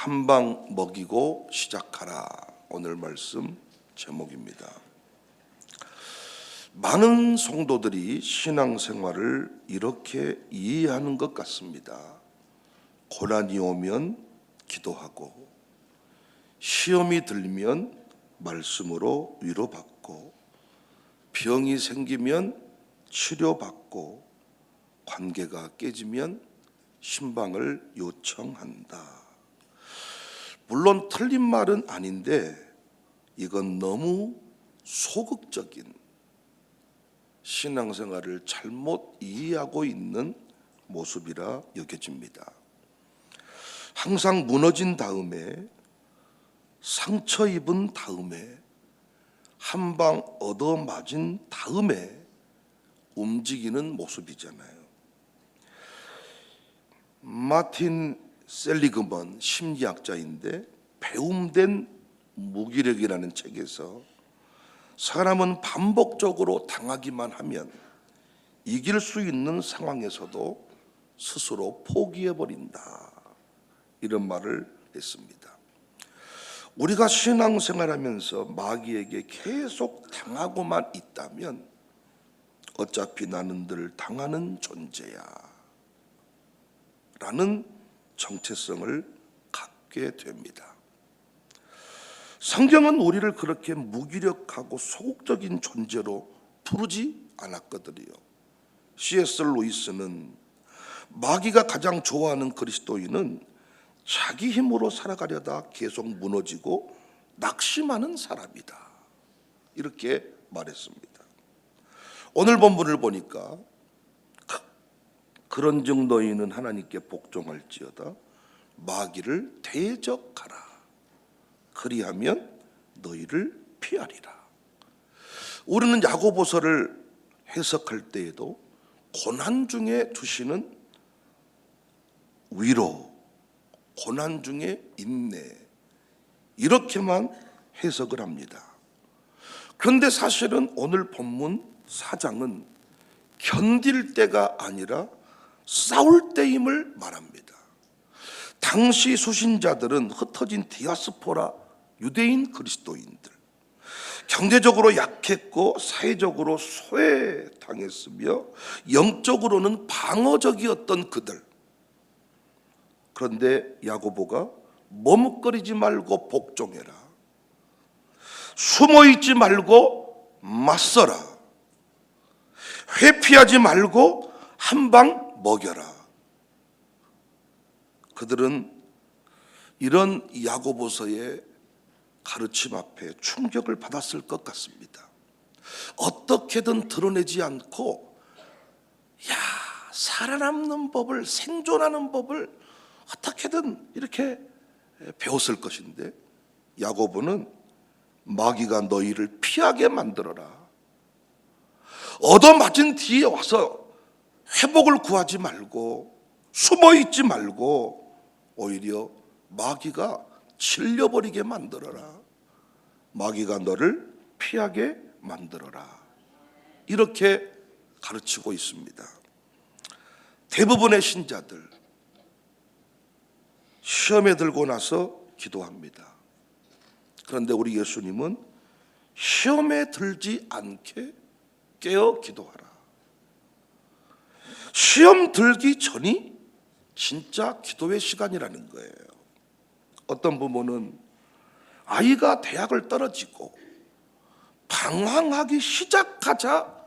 한방 먹이고 시작하라. 오늘 말씀 제목입니다. 많은 성도들이 신앙생활을 이렇게 이해하는 것 같습니다. 고난이 오면 기도하고, 시험이 들면 말씀으로 위로받고, 병이 생기면 치료받고, 관계가 깨지면 신방을 요청한다. 물론 틀린 말은 아닌데 이건 너무 소극적인, 신앙생활을 잘못 이해하고 있는 모습이라 여겨집니다. 항상 무너진 다음에, 상처 입은 다음에, 한 방 얻어맞은 다음에 움직이는 모습이잖아요. 마틴 셀리그먼 심리학자인데 배움된 무기력이라는 책에서 사람은 반복적으로 당하기만 하면 이길 수 있는 상황에서도 스스로 포기해버린다, 이런 말을 했습니다. 우리가 신앙생활하면서 마귀에게 계속 당하고만 있다면 어차피 나는 늘 당하는 존재야 라는 정체성을 갖게 됩니다. 성경은 우리를 그렇게 무기력하고 소극적인 존재로 부르지 않았거든요. C.S. 루이스는 마귀가 가장 좋아하는 그리스도인은 자기 힘으로 살아가려다 계속 무너지고 낙심하는 사람이다, 이렇게 말했습니다. 오늘 본문을 보니까 그런즉 너희는 하나님께 복종할지어다 마귀를 대적하라, 그리하면 너희를 피하리라. 우리는 야고보서를 해석할 때에도 고난 중에 주시는 위로, 고난 중에 인내, 이렇게만 해석을 합니다. 그런데 사실은 오늘 본문 4장은 견딜 때가 아니라 싸울 때임을 말합니다. 당시 수신자들은 흩어진 디아스포라 유대인 그리스도인들, 경제적으로 약했고 사회적으로 소외당했으며 영적으로는 방어적이었던 그들. 그런데 야고보가 머뭇거리지 말고 복종해라, 숨어있지 말고 맞서라, 회피하지 말고 한방 먹여라. 그들은 이런 야고보서의 가르침 앞에 충격을 받았을 것 같습니다. 어떻게든 드러내지 않고, 살아남는 법을, 생존하는 법을 어떻게든 이렇게 배웠을 것인데, 야고보는 마귀가 너희를 피하게 만들어라, 얻어맞은 뒤에 와서 회복을 구하지 말고 숨어있지 말고 오히려 마귀가 질려버리게 만들어라, 마귀가 너를 피하게 만들어라, 이렇게 가르치고 있습니다. 대부분의 신자들 시험에 들고 나서 기도합니다. 그런데 우리 예수님은 시험에 들지 않게 깨어 기도하라, 시험 들기 전이 진짜 기도의 시간이라는 거예요. 어떤 부모는 아이가 대학을 떨어지고 방황하기 시작하자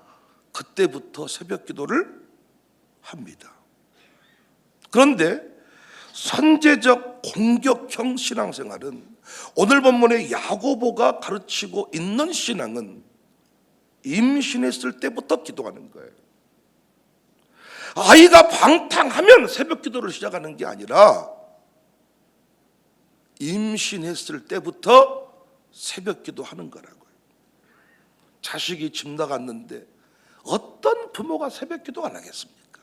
그때부터 새벽 기도를 합니다. 그런데 선제적 공격형 신앙생활은, 오늘 본문의 야고보가 가르치고 있는 신앙은 임신했을 때부터 기도하는 거예요. 아이가 방탕하면 새벽 기도를 시작하는 게 아니라 임신했을 때부터 새벽 기도하는 거라고요. 자식이 집 나갔는데 어떤 부모가 새벽 기도 안 하겠습니까?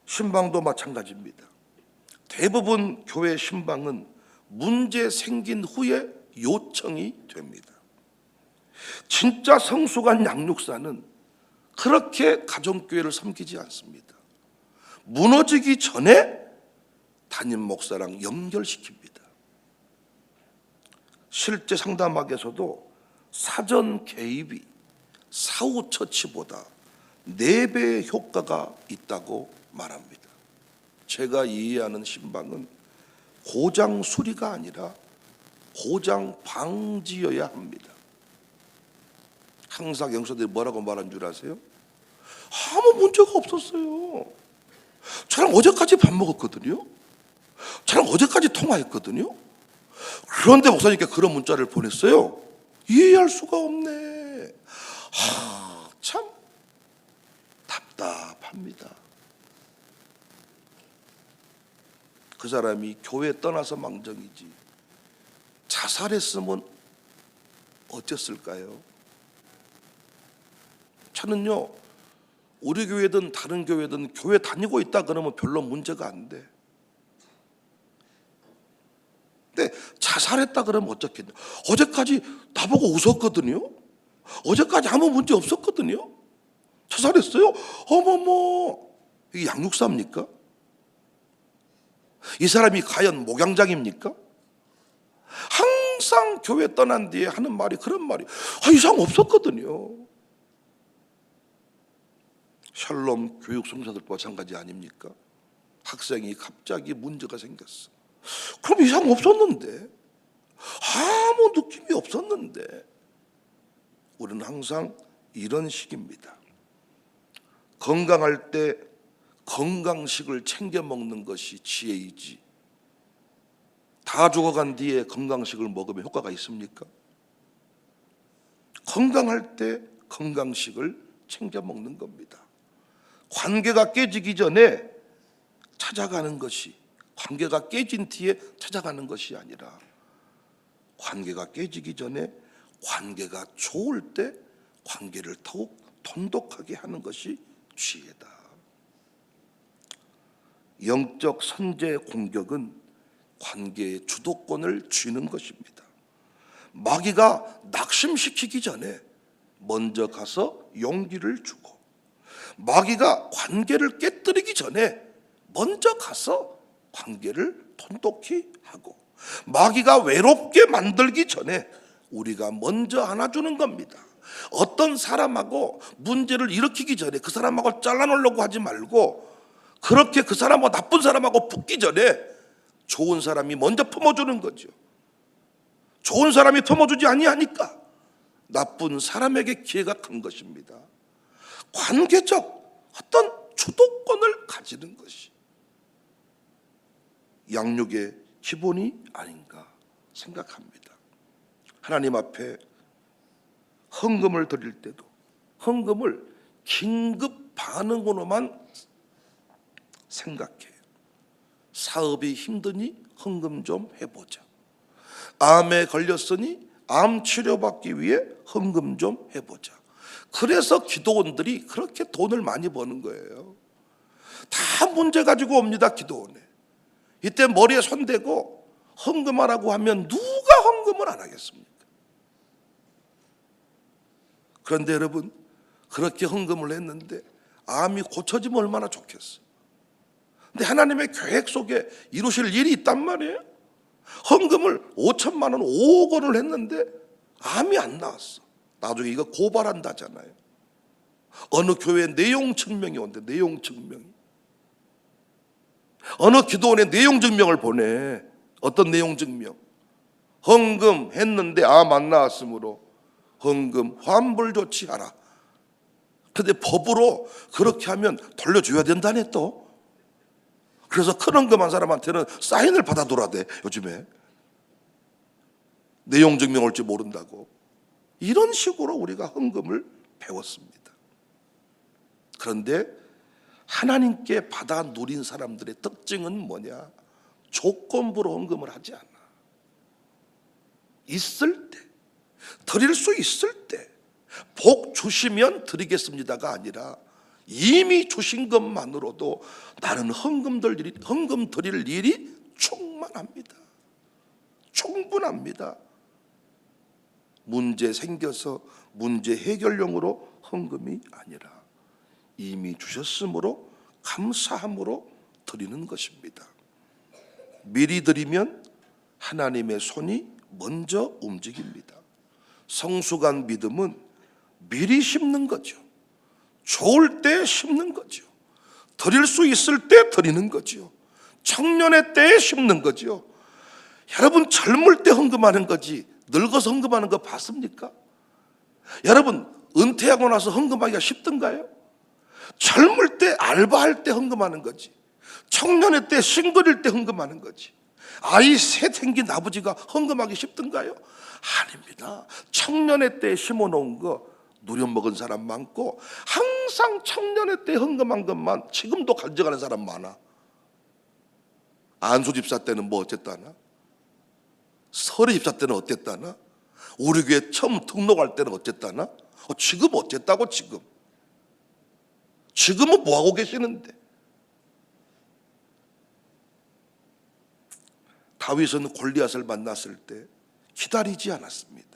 신방도 마찬가지입니다. 대부분 교회 신방은 문제 생긴 후에 요청이 됩니다. 진짜 성숙한 양육사는 그렇게 가정교회를 섬기지 않습니다. 무너지기 전에 담임 목사랑 연결시킵니다. 실제 상담학에서도 사전 개입이 사후 처치보다 4배의 효과가 있다고 말합니다. 제가 이해하는 신방은 고장 수리가 아니라 고장 방지여야 합니다. 항상 영사들이 뭐라고 말한 줄 아세요? 아무 문제가 없었어요. 저랑 어제까지 밥 먹었거든요. 저랑 어제까지 통화했거든요. 그런데 목사님께 그런 문자를 보냈어요. 이해할 수가 없네. 참 답답합니다. 그 사람이 교회 떠나서 망정이지 자살했으면 어땠을까요? 저는요, 우리 교회든 다른 교회든 교회 다니고 있다 그러면 별로 문제가 안 돼. 근데 자살했다 그러면 어쩌겠냐. 어제까지 나보고 웃었거든요. 어제까지 아무 문제 없었거든요. 자살했어요? 어머머, 이게 양육사입니까? 이 사람이 과연 목양장입니까? 항상 교회 떠난 뒤에 하는 말이 그런 말이 이상 없었거든요. 샬롬 교육 성사들도 마찬가지 아닙니까? 학생이 갑자기 문제가 생겼어. 그럼 이상 없었는데, 아무 느낌이 없었는데, 우리는 항상 이런 식입니다. 건강할 때 건강식을 챙겨 먹는 것이 지혜이지, 다 죽어간 뒤에 건강식을 먹으면 효과가 있습니까? 건강할 때 건강식을 챙겨 먹는 겁니다. 관계가 깨지기 전에 찾아가는 것이, 관계가 깨진 뒤에 찾아가는 것이 아니라 관계가 깨지기 전에 관계가 좋을 때 관계를 더욱 돈독하게 하는 것이 지혜다. 영적 선제 공격은 관계의 주도권을 쥐는 것입니다. 마귀가 낙심시키기 전에 먼저 가서 용기를 주고, 마귀가 관계를 깨뜨리기 전에 먼저 가서 관계를 돈독히 하고, 마귀가 외롭게 만들기 전에 우리가 먼저 안아주는 겁니다. 어떤 사람하고 문제를 일으키기 전에 그 사람하고 잘라놓으려고 하지 말고, 그렇게 그 사람하고 나쁜 사람하고 붙기 전에 좋은 사람이 먼저 품어주는 거죠. 좋은 사람이 품어주지 아니하니까 나쁜 사람에게 기회가 간 것입니다. 관계적 어떤 주도권을 가지는 것이 양육의 기본이 아닌가 생각합니다. 하나님 앞에 헌금을 드릴 때도 헌금을 긴급 반응으로만 생각해요. 사업이 힘드니 헌금 좀 해보자. 암에 걸렸으니 암 치료받기 위해 헌금 좀 해보자. 그래서 기도원들이 그렇게 돈을 많이 버는 거예요. 다 문제 가지고 옵니다, 기도원에. 이때 머리에 손대고 헌금하라고 하면 누가 헌금을 안 하겠습니까? 그런데 여러분, 그렇게 헌금을 했는데 암이 고쳐지면 얼마나 좋겠어. 근데 하나님의 계획 속에 이루실 일이 있단 말이에요. 헌금을 5천만 원, 5억 원을 했는데 암이 안 나왔어. 나중에 이거 고발한다잖아요. 어느 교회 내용 증명이 온대. 내용 증명이. 어느 기도원에 내용 증명을 보내. 어떤 내용 증명? 헌금 했는데 암 안 나왔으므로 헌금 환불 조치하라. 근데 법으로 그렇게 하면 돌려줘야 된다네 또. 그래서 큰 헌금한 사람한테는 사인을 받아둬야 돼, 요즘에. 내용 증명 올지 모른다고. 이런 식으로 우리가 헌금을 배웠습니다. 그런데 하나님께 받아 누린 사람들의 특징은 뭐냐? 조건부로 헌금을 하지 않아. 있을 때, 드릴 수 있을 때, 복 주시면 드리겠습니다가 아니라 이미 주신 것만으로도 나는 헌금 드릴 일이 충만합니다. 충분합니다. 문제 생겨서 문제 해결용으로 헌금이 아니라 이미 주셨으므로 감사함으로 드리는 것입니다. 미리 드리면 하나님의 손이 먼저 움직입니다. 성숙한 믿음은 미리 심는 거죠. 좋을 때 심는 거죠. 드릴 수 있을 때 드리는 거죠. 청년의 때에 심는 거죠. 여러분, 젊을 때 헌금하는 거지 늙어서 헌금하는 거 봤습니까? 여러분, 은퇴하고 나서 헌금하기가 쉽던가요? 젊을 때 알바할 때 헌금하는 거지, 청년의 때 싱글일 때 헌금하는 거지. 아이 셋 생긴 아버지가 헌금하기 쉽던가요? 아닙니다. 청년의 때 심어놓은 거 누려먹은 사람 많고, 항상 청년의 때 헌금한 것만 지금도 가져가는 사람 많아. 안수 집사 때는 뭐 어쨌다나? 설의 집사 때는 어땠다나? 우리 교회 처음 등록할 때는 어쨌다나? 지금 어쨌다고? 지금은 뭐하고 계시는데? 다윗은 골리앗을 만났을 때 기다리지 않았습니다.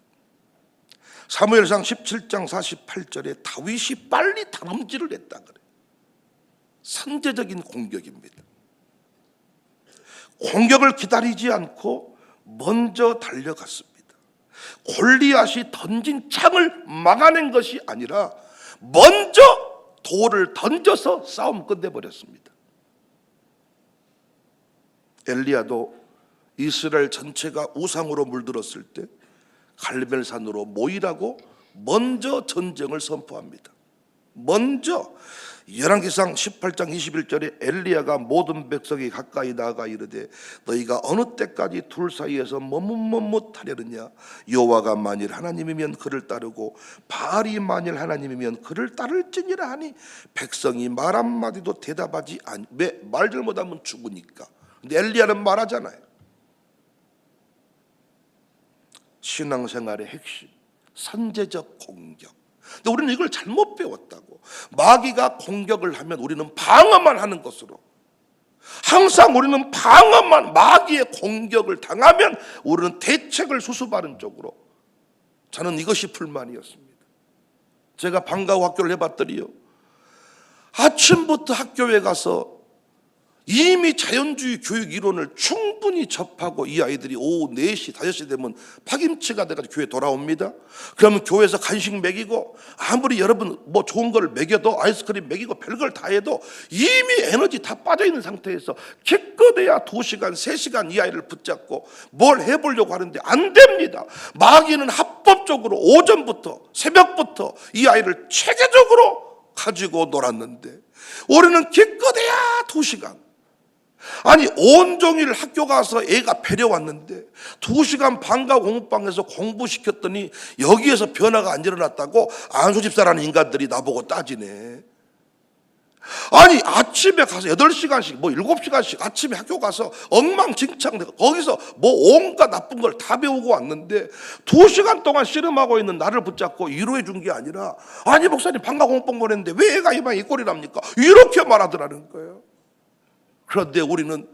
사무엘상 17장 48절에 다윗이 빨리 다름질을 했다 그래요. 선제적인 공격입니다. 공격을 기다리지 않고 먼저 달려갔습니다. 골리앗이 던진 창을 막아낸 것이 아니라 먼저 돌을 던져서 싸움 끝내버렸습니다. 엘리야도 이스라엘 전체가 우상으로 물들었을 때 갈멜산으로 모이라고 먼저 전쟁을 선포합니다. 먼저 열왕기상 18장 21절에 엘리야가 모든 백성이 가까이 나아가 이르되 너희가 어느 때까지 둘 사이에서 머뭇머뭇하려느냐? 여호와가 만일 하나님이면 그를 따르고 바알이 만일 하나님이면 그를 따를지니라 하니 백성이 말 한마디도 대답하지 않. 왜? 말 잘못하면 죽으니까. 근데 엘리야는 말하잖아요. 신앙생활의 핵심, 선제적 공격. 근데 우리는 이걸 잘못 배웠다고. 마귀가 공격을 하면 우리는 방어만 하는 것으로, 항상 우리는 방어만, 마귀의 공격을 당하면 우리는 대책을 수습하는 쪽으로. 저는 이것이 불만이었습니다. 제가 방과후 학교를 해봤더니요, 아침부터 학교에 가서 이미 자연주의 교육 이론을 충분히 접하고 이 아이들이 오후 4시, 5시 되면 파김치가 돼가지고 교회 돌아옵니다. 그러면 교회에서 간식 먹이고, 아무리 여러분 뭐 좋은 걸 먹여도, 아이스크림 먹이고 별걸 다 해도 이미 에너지 다 빠져있는 상태에서 기껏해야 2시간, 3시간 이 아이를 붙잡고 뭘 해보려고 하는데 안 됩니다. 마귀는 합법적으로 오전부터 새벽부터 이 아이를 체계적으로 가지고 놀았는데 우리는 기껏해야 2시간, 아니 온종일 학교 가서 애가 배려왔는데 2시간 방과 공부방에서 공부시켰더니 여기에서 변화가 안 일어났다고 안수 집사라는 인간들이 나보고 따지네. 아니 아침에 가서 8시간씩 뭐 7시간씩 아침에 학교 가서 엉망진창되고 거기서 뭐 온갖 나쁜 걸 다 배우고 왔는데 2시간 동안 씨름하고 있는 나를 붙잡고 위로해 준 게 아니라, 아니 목사님 방과 공부방 보냈는데 왜 애가 이 꼴이랍니까? 이렇게 말하더라는 거예요. 그런데 우리는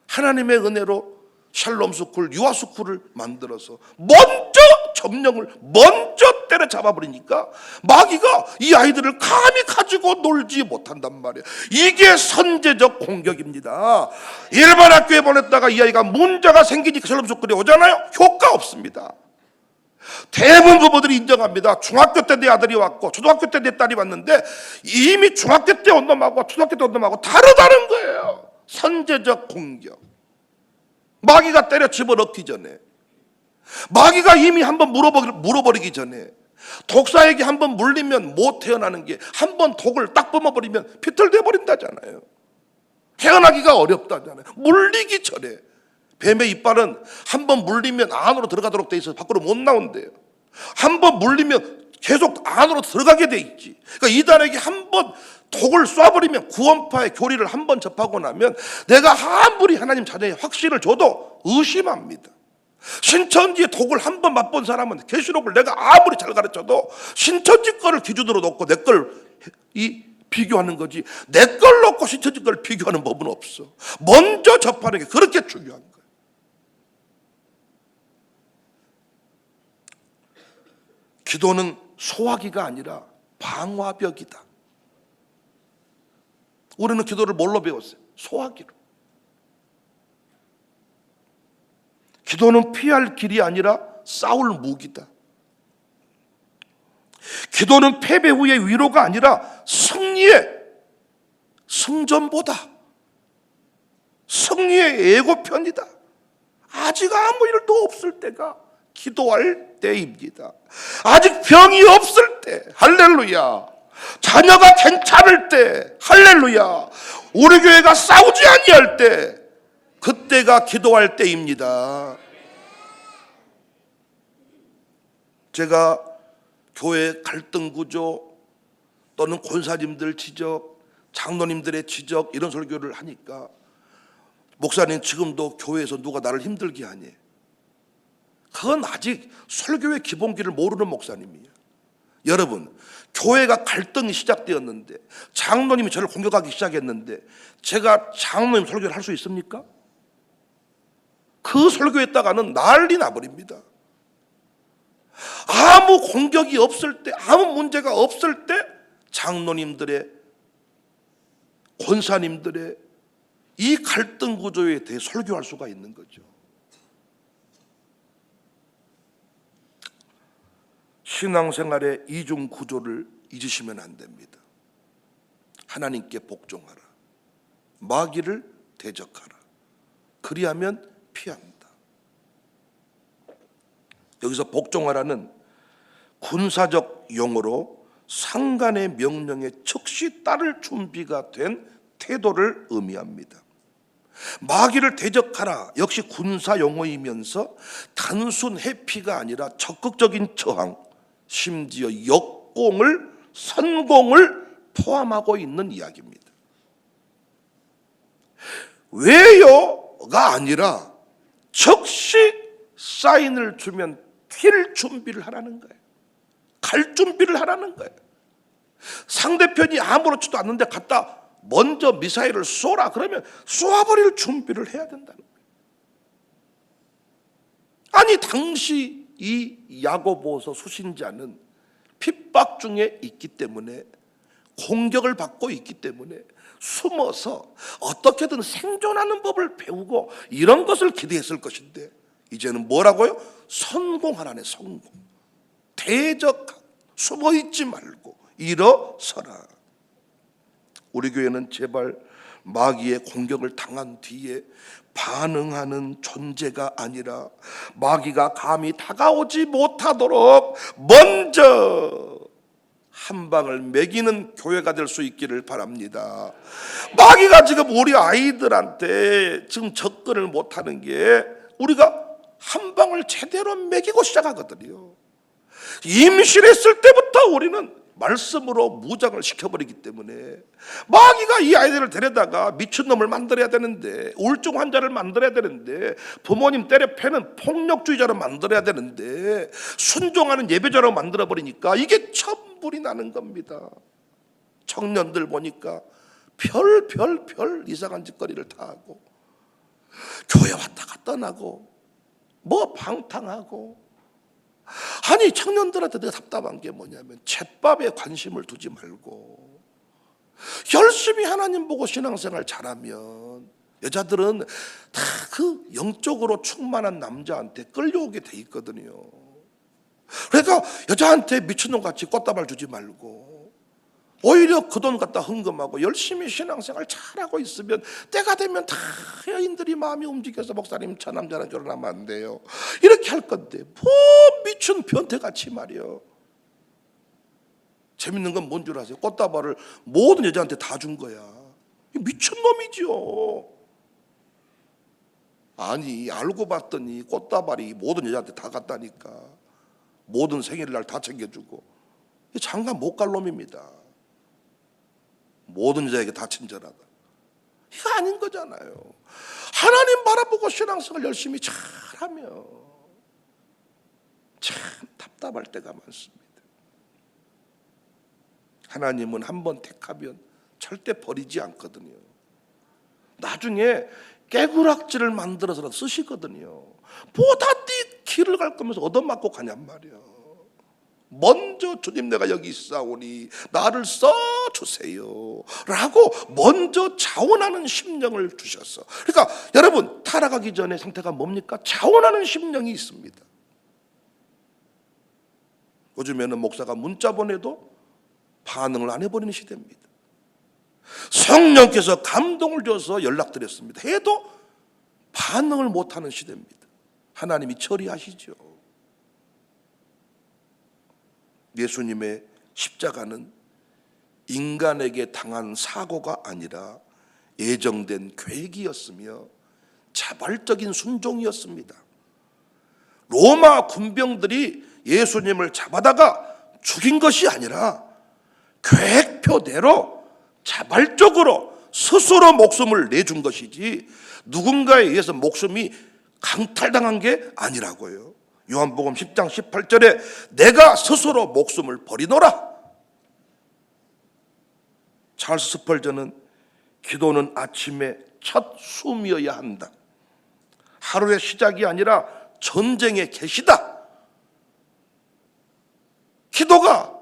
하나님의 은혜로 샬롬 스쿨, 유아 스쿨을 만들어서 먼저 점령을 먼저 때려잡아 버리니까 마귀가 이 아이들을 감히 가지고 놀지 못한단 말이에요. 이게 선제적 공격입니다. 일반 학교에 보냈다가 이 아이가 문제가 생기니까 샬롬 스쿨에 오잖아요. 효과 없습니다. 대부분 부모들이 인정합니다. 중학교 때 내 아들이 왔고 초등학교 때 내 딸이 왔는데 이미 중학교 때 온 놈하고 초등학교 때 온 놈하고 다르다는 거예요. 선제적 공격. 마귀가 때려 집어넣기 전에, 마귀가 이미 한번 물어버리기 전에, 독사에게 한번 물리면 못 태어나는 게 한번 독을 딱 뿜어버리면 비틀대 버린다잖아요. 태어나기가 어렵다잖아요. 물리기 전에. 뱀의 이빨은 한번 물리면 안으로 들어가도록 돼 있어서 밖으로 못 나온대요. 한번 물리면 계속 안으로 들어가게 돼 있지. 그러니까 이단에게 한번 독을 쏴버리면, 구원파의 교리를 한번 접하고 나면 내가 아무리 하나님 자녀의 확신을 줘도 의심합니다. 신천지의 독을 한번 맛본 사람은 계시록을 내가 아무리 잘 가르쳐도 신천지 거를 기준으로 놓고 내 걸 비교하는 거지, 내 걸 놓고 신천지 걸 비교하는 법은 없어. 먼저 접하는 게 그렇게 중요한 거예요. 기도는 소화기가 아니라 방화벽이다. 우리는 기도를 뭘로 배웠어요? 소화기로. 기도는 피할 길이 아니라 싸울 무기다. 기도는 패배 후의 위로가 아니라 승리의 승전보다, 승리의 예고편이다. 아직 아무 일도 없을 때가 기도할 때입니다. 아직 병이 없을 때, 할렐루야. 자녀가 괜찮을 때, 할렐루야. 우리 교회가 싸우지 아니할 때, 그때가 기도할 때입니다. 제가 교회 갈등 구조 또는 권사님들 지적, 장로님들의 지적 이런 설교를 하니까 목사님 지금도 교회에서 누가 나를 힘들게 하니? 그건 아직 설교의 기본기를 모르는 목사님이에요. 여러분, 교회가 갈등이 시작되었는데 장로님이 저를 공격하기 시작했는데 제가 장로님 설교를 할 수 있습니까? 그 설교했다가는 난리 나버립니다. 아무 공격이 없을 때, 아무 문제가 없을 때 장로님들의, 권사님들의 이 갈등 구조에 대해 설교할 수가 있는 거죠. 신앙생활의 이중 구조를 잊으시면 안 됩니다. 하나님께 복종하라, 마귀를 대적하라, 그리하면 피합니다. 여기서 복종하라는 군사적 용어로 상관의 명령에 즉시 따를 준비가 된 태도를 의미합니다. 마귀를 대적하라 역시 군사 용어이면서 단순 회피가 아니라 적극적인 저항, 심지어 역공을, 선공을 포함하고 있는 이야기입니다. 왜요가 아니라 즉시 사인을 주면 튈 준비를 하라는 거예요. 갈 준비를 하라는 거예요. 상대편이 아무렇지도 않는데 갖다 먼저 미사일을 쏘라 그러면 쏘아버릴 준비를 해야 된다는 거예요. 아니 당시 이 야고보서 수신자는 핍박 중에 있기 때문에, 공격을 받고 있기 때문에 숨어서 어떻게든 생존하는 법을 배우고 이런 것을 기대했을 것인데 이제는 뭐라고요? 성공하라네. 성공. 대적, 숨어있지 말고 일어서라. 우리 교회는 제발 마귀의 공격을 당한 뒤에 반응하는 존재가 아니라 마귀가 감히 다가오지 못하도록 먼저 한 방을 매기는 교회가 될 수 있기를 바랍니다. 마귀가 지금 우리 아이들한테 지금 접근을 못하는 게 우리가 한 방을 제대로 매기고 시작하거든요. 임신했을 때부터 우리는 말씀으로 무장을 시켜버리기 때문에 마귀가 이 아이들을 데려다가 미친놈을 만들어야 되는데, 우울증 환자를 만들어야 되는데, 부모님 때려 패는 폭력주의자로 만들어야 되는데 순종하는 예배자로 만들어버리니까 이게 천불이 나는 겁니다. 청년들 보니까 별 이상한 짓거리를 다 하고 교회 왔다가 떠나고 뭐 방탕하고. 아니 청년들한테 내가 답답한 게 뭐냐면 잿밥에 관심을 두지 말고 열심히 하나님 보고 신앙생활 잘하면 여자들은 다 그 영적으로 충만한 남자한테 끌려오게 돼 있거든요. 그러니까 여자한테 미친놈같이 꽃다발 주지 말고 오히려 그 돈 갖다 헌금하고 열심히 신앙생활 잘하고 있으면 때가 되면 다 여인들이 마음이 움직여서 목사님 저 남자랑 결혼하면 안 돼요 이렇게 할 건데 뭐 미친 변태같이 말이요. 재밌는 건 뭔 줄 아세요? 꽃다발을 모든 여자한테 다 준 거야. 미친놈이죠. 아니 알고 봤더니 꽃다발이 모든 여자한테 다 갔다니까. 모든 생일날 다 챙겨주고 장가 못 갈 놈입니다. 모든 여자에게 다 친절하다. 이거 아닌 거잖아요. 하나님 바라보고 신앙생활 열심히 잘하며 참 답답할 때가 많습니다. 하나님은 한번 택하면 절대 버리지 않거든요. 나중에 깨구락지를 만들어서 쓰시거든요. 보다 네 길을 갈 거면서 얻어맞고 가냔 말이야. 먼저 주님 내가 여기 있사오니 나를 써주세요 라고 먼저 자원하는 심령을 주셔서, 그러니까 여러분 타락하기 전에 상태가 뭡니까? 자원하는 심령이 있습니다. 요즘에는 목사가 문자 보내도 반응을 안 해버리는 시대입니다. 성령께서 감동을 줘서 연락드렸습니다 해도 반응을 못하는 시대입니다. 하나님이 처리하시죠. 예수님의 십자가는 인간에게 당한 사고가 아니라 예정된 계획이었으며 자발적인 순종이었습니다. 로마 군병들이 예수님을 잡아다가 죽인 것이 아니라 계획표대로 자발적으로 스스로 목숨을 내준 것이지 누군가에 의해서 목숨이 강탈당한 게 아니라고요. 요한복음 10장 18절에 내가 스스로 목숨을 버리노라. 찰스 스펄전은 기도는 아침에 첫 숨이어야 한다. 하루의 시작이 아니라 전쟁의 개시다. 기도가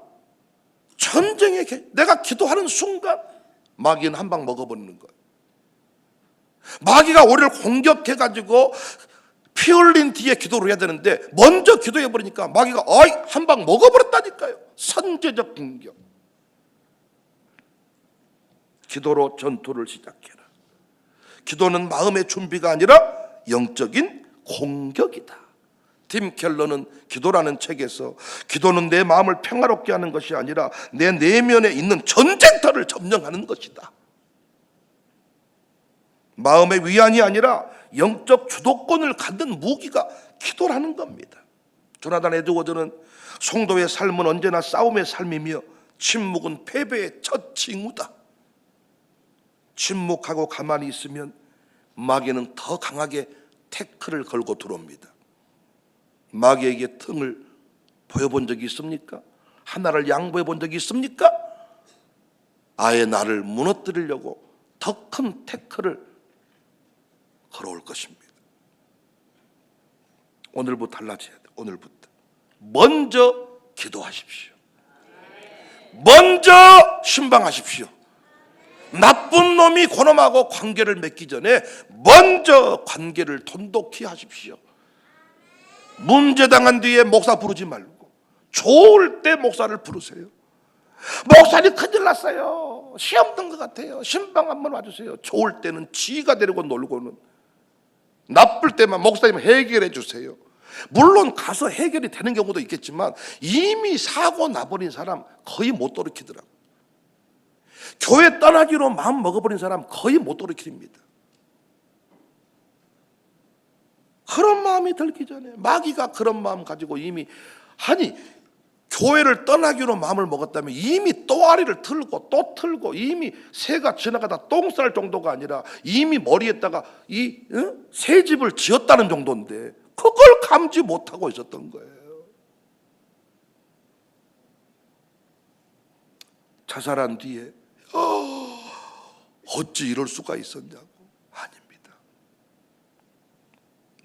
전쟁의 개. 내가 기도하는 순간 마귀는 한 방 먹어버리는 거예요. 마귀가 우리를 공격해가지고 피 흘린 뒤에 기도를 해야 되는데 먼저 기도해버리니까 마귀가 한 방 먹어버렸다니까요. 선제적 공격. 기도로 전투를 시작해라. 기도는 마음의 준비가 아니라 영적인 공격이다. 팀 켈러는 기도라는 책에서 기도는 내 마음을 평화롭게 하는 것이 아니라 내 내면에 있는 전쟁터를 점령하는 것이다. 마음의 위안이 아니라 영적 주도권을 갖는 무기가 기도라는 겁니다. 조나단 에드워드는 성도의 삶은 언제나 싸움의 삶이며 침묵은 패배의 첫 징후다. 침묵하고 가만히 있으면 마귀는 더 강하게 태클을 걸고 들어옵니다. 마귀에게 틈을 보여본 적이 있습니까? 하나를 양보해 본 적이 있습니까? 아예 나를 무너뜨리려고 더 큰 태클을 걸어올 것입니다. 오늘부터 달라져야 돼. 오늘부터 먼저 기도하십시오. 먼저 신방하십시오. 나쁜 놈이 그놈하고 관계를 맺기 전에 먼저 관계를 돈독히 하십시오. 문제당한 뒤에 목사 부르지 말고 좋을 때 목사를 부르세요. 목사님 큰일 났어요. 시험 든 것 같아요. 신방 한번 와주세요. 좋을 때는 지가 데리고 놀고는, 나쁠 때만 목사님 해결해 주세요. 물론 가서 해결이 되는 경우도 있겠지만 이미 사고 나버린 사람 거의 못 돌이키더라고요. 교회 떠나기로 마음 먹어버린 사람 거의 못 돌이킵니다. 그런 마음이 들기 전에 마귀가 그런 마음 가지고 이미, 아니 교회를 떠나기로 마음을 먹었다면 이미 또아리를 틀고 또 틀고 이미 새가 지나가다 똥 쌀 정도가 아니라 이미 머리에다가 새 집을 지었다는 정도인데 그걸 감지 못하고 있었던 거예요. 자살한 뒤에 어찌 이럴 수가 있었냐고. 아닙니다.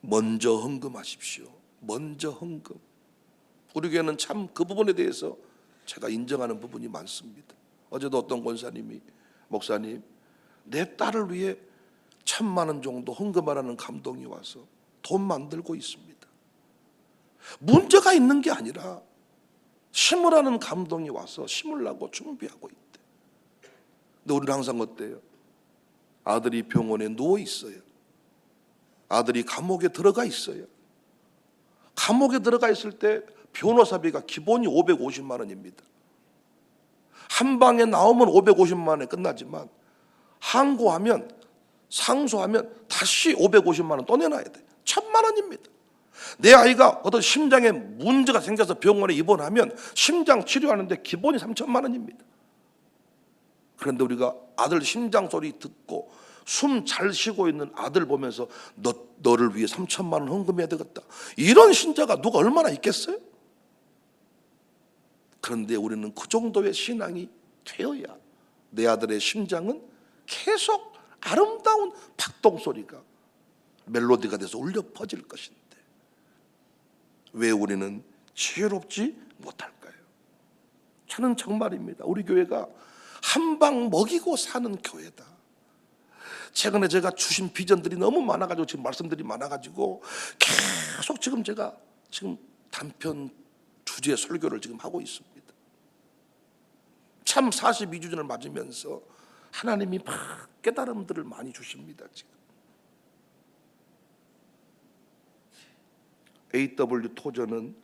먼저 헌금하십시오. 먼저 헌금. 우리 교회는 참 그 부분에 대해서 제가 인정하는 부분이 많습니다. 어제도 어떤 권사님이, 목사님 내 딸을 위해 1,000만 원 정도 헌금하라는 감동이 와서 돈 만들고 있습니다. 문제가 있는 게 아니라 심으라는 감동이 와서 심으려고 준비하고 있대. 근데 우리는 항상 어때요? 아들이 병원에 누워 있어요. 아들이 감옥에 들어가 있어요. 감옥에 들어가 있을 때 변호사비가 기본이 550만 원입니다. 한 방에 나오면 550만 원에 끝나지만 항고하면, 상소하면 다시 550만 원 또 내놔야 돼. 1,000만 원입니다. 내 아이가 어떤 심장에 문제가 생겨서 병원에 입원하면 심장 치료하는데 기본이 3,000만 원입니다. 그런데 우리가 아들 심장 소리 듣고 숨 잘 쉬고 있는 아들 보면서 너를 위해 3,000만 원 헌금해야 되겠다, 이런 신자가 누가 얼마나 있겠어요? 그런데 우리는 그 정도의 신앙이 되어야 내 아들의 심장은 계속 아름다운 박동소리가 멜로디가 돼서 울려 퍼질 것인데 왜 우리는 지혜롭지 못할까요? 나는 정말입니다. 우리 교회가 한 방 먹이고 사는 교회다. 최근에 제가 주신 비전들이 너무 많아가지고 지금 말씀들이 많아가지고 계속 제가 단편 주제 설교를 지금 하고 있습니다. 참 42주년을 맞으면서 하나님이 막 깨달음들을 많이 주십니다. 지금 A.W. 토저는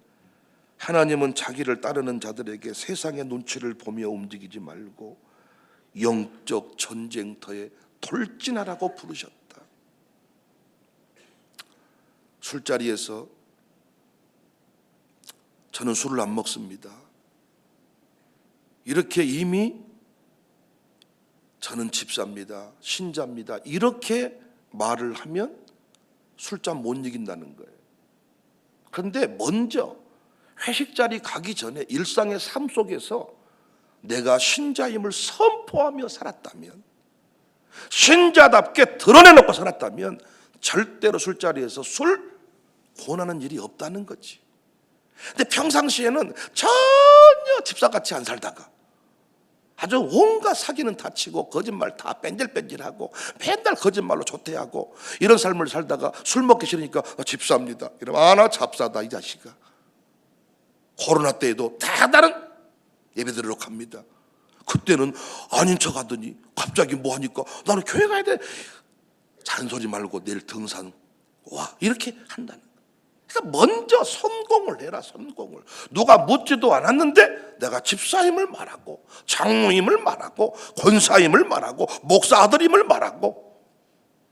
하나님은 자기를 따르는 자들에게 세상의 눈치를 보며 움직이지 말고 영적 전쟁터에 돌진하라고 부르셨다. 술자리에서 저는 술을 안 먹습니다. 이렇게 이미 저는 집사입니다, 신자입니다, 이렇게 말을 하면 술잔 못 이긴다는 거예요. 그런데 먼저 회식 자리 가기 전에 일상의 삶 속에서 내가 신자임을 선포하며 살았다면, 신자답게 드러내놓고 살았다면 절대로 술자리에서 술 권하는 일이 없다는 거지. 근데 평상시에는 전혀 집사같이 안 살다가 아주 온갖 사기는 다 치고 거짓말 다 뺀질뺀질하고 맨날 거짓말로 조퇴하고 이런 삶을 살다가 술 먹기 싫으니까 집사입니다 이러면 나 잡사다 이 자식아. 코로나 때에도 다 다른 예배 드리도록 합니다. 그때는 아닌 척 하더니 갑자기 뭐 하니까 나는 교회 가야 돼. 잔소리 말고 내일 등산 와 이렇게 한다는 거야. 그러니까 먼저 선공을 해라. 선공을. 누가 묻지도 않았는데 내가 집사임을 말하고 장로임을 말하고 권사임을 말하고 목사 아들임을 말하고.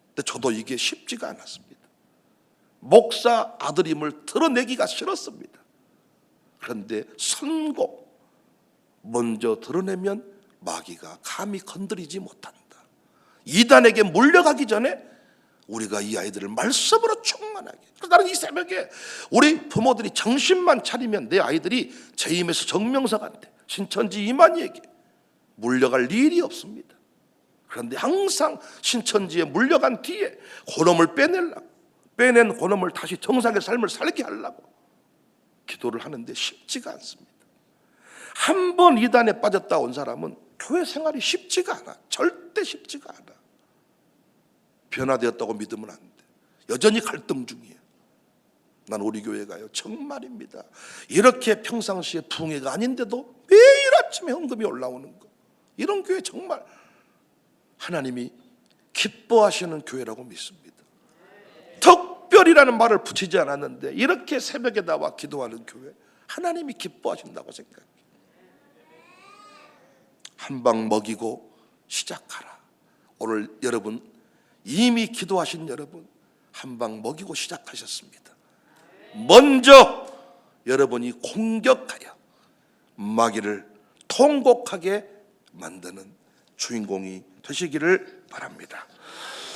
근데 저도 이게 쉽지가 않았습니다. 목사 아들임을 드러내기가 싫었습니다. 그런데 선공 먼저 드러내면 마귀가 감히 건드리지 못한다. 이단에게 물려가기 전에 우리가 이 아이들을 말씀으로 충만하게. 그래서 나는 이 새벽에 우리 부모들이 정신만 차리면 내 아이들이 재임에서 정명석한테 신천지 이만희에게 물려갈 일이 없습니다. 그런데 항상 신천지에 물려간 뒤에 고놈을 빼낸 고놈을 다시 정상의 삶을 살게 하려고 기도를 하는데 쉽지가 않습니다. 한 번 이단에 빠졌다 온 사람은 교회 생활이 쉽지가 않아. 절대 쉽지가 않아. 변화되었다고 믿으면 안 돼. 여전히 갈등 중이에요. 난 우리 교회가요 정말입니다. 이렇게 평상시에 붕해가 아닌데도 매일 아침에 헌금이 올라오는 거, 이런 교회 정말 하나님이 기뻐하시는 교회라고 믿습니다. 특별이라는 말을 붙이지 않았는데 이렇게 새벽에 나와 기도하는 교회 하나님이 기뻐하신다고 생각해요. 한 방 먹이고 시작하라. 오늘 여러분 이미 기도하신 여러분 한 방 먹이고 시작하셨습니다. 먼저 여러분이 공격하여 마귀를 통곡하게 만드는 주인공이 되시기를 바랍니다.